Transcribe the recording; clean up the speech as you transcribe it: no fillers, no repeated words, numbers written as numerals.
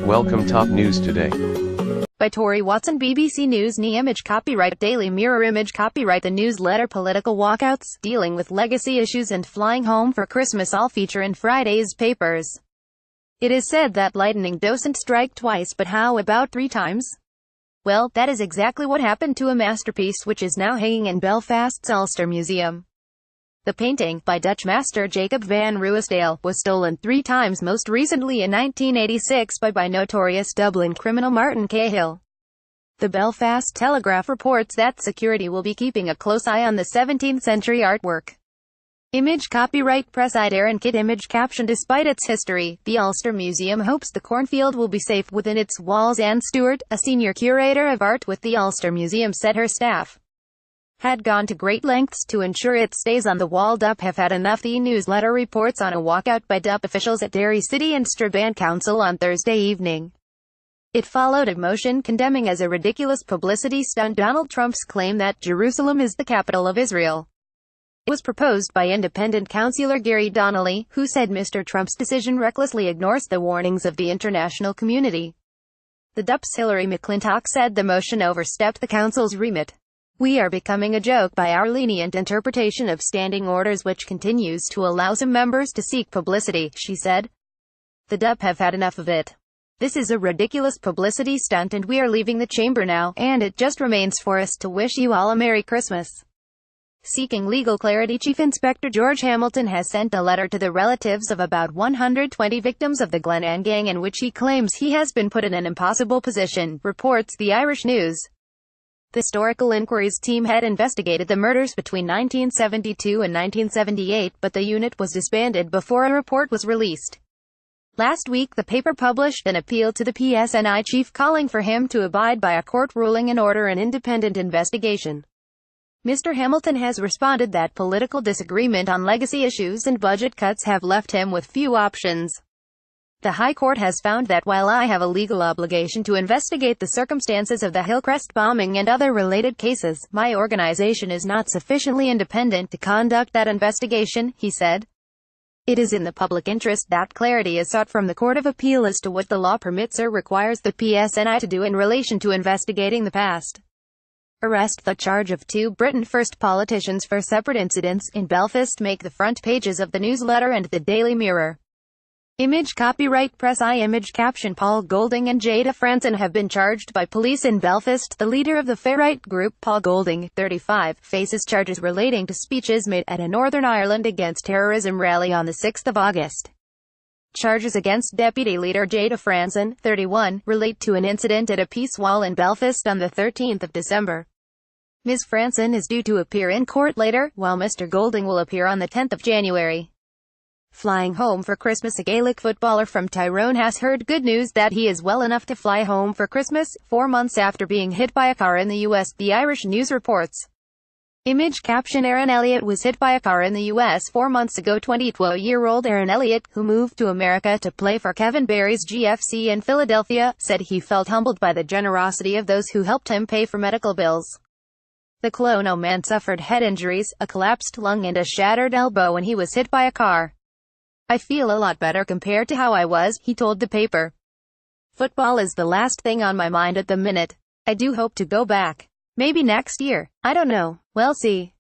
Welcome top news today. By Tori Watson, BBC News. Image copyright Daily Mirror. Image copyright The newsletter Political Walkouts, Dealing with Legacy Issues and Flying Home for Christmas all feature in Friday's papers. It is said that lightning doesn't strike twice, but how about 3 times? Well, that is exactly what happened to a masterpiece which is now hanging in Belfast's Ulster Museum. The painting, by Dutch master Jacob van Ruysdael, was stolen 3 times, most recently in 1986 by notorious Dublin criminal Martin Cahill. The Belfast Telegraph reports that security will be keeping a close eye on the 17th-century artwork. Image copyright Preside Aaron Kidd. Image caption Despite its history, the Ulster Museum hopes the cornfield will be safe within its walls. Anne Stewart, a senior curator of art with the Ulster Museum, said her staff had gone to great lengths to ensure it stays on the wall. DUP have had enough. The newsletter reports on a walkout by DUP officials at Derry City and Strabane Council on Thursday evening. It followed a motion condemning as a ridiculous publicity stunt Donald Trump's claim that Jerusalem is the capital of Israel. It was proposed by independent councillor Gary Donnelly, who said Mr. Trump's decision recklessly ignores the warnings of the international community. The DUP's Hilary McClintock said the motion overstepped the council's remit. We are becoming a joke by our lenient interpretation of standing orders, which continues to allow some members to seek publicity, she said. The DUP have had enough of it. This is a ridiculous publicity stunt and we are leaving the chamber now, and it just remains for us to wish you all a Merry Christmas. Seeking legal clarity, Chief Inspector George Hamilton has sent a letter to the relatives of about 120 victims of the Glenanne gang in which he claims he has been put in an impossible position, reports the Irish News. The Historical Inquiries team had investigated the murders between 1972 and 1978, but the unit was disbanded before a report was released. Last week the paper published an appeal to the PSNI chief calling for him to abide by a court ruling and order an independent investigation. Mr. Hamilton has responded that political disagreement on legacy issues and budget cuts have left him with few options. The High Court has found that while I have a legal obligation to investigate the circumstances of the Hillcrest bombing and other related cases, my organization is not sufficiently independent to conduct that investigation, he said. It is in the public interest that clarity is sought from the Court of Appeal as to what the law permits or requires the PSNI to do in relation to investigating the past. Arrest. The charge of 2 Britain First politicians for separate incidents in Belfast make the front pages of the newsletter and the Daily Mirror. Image copyright Preside Image caption Paul Golding and Jada Franson have been charged by police in Belfast. The leader of the far-right group, Paul Golding, 35, faces charges relating to speeches made at a Northern Ireland Against Terrorism rally on the 6th of August. Charges against Deputy Leader Jada Franson, 31, relate to an incident at a peace wall in Belfast on the 13th of December. Ms. Franson is due to appear in court later, while Mr. Golding will appear on the 10th of January. Flying home for Christmas. A Gaelic footballer from Tyrone has heard good news that he is well enough to fly home for Christmas, 4 months after being hit by a car in the U.S., the Irish News reports. Image caption Aaron Elliott was hit by a car in the U.S. 4 months ago. 22-year-old Aaron Elliott, who moved to America to play for Kevin Barry's GFC in Philadelphia, said he felt humbled by the generosity of those who helped him pay for medical bills. The Clono man suffered head injuries, a collapsed lung and a shattered elbow when he was hit by a car. I feel a lot better compared to how I was, he told the paper. Football is the last thing on my mind at the minute. I do hope to go back. Maybe next year. I don't know. We'll see.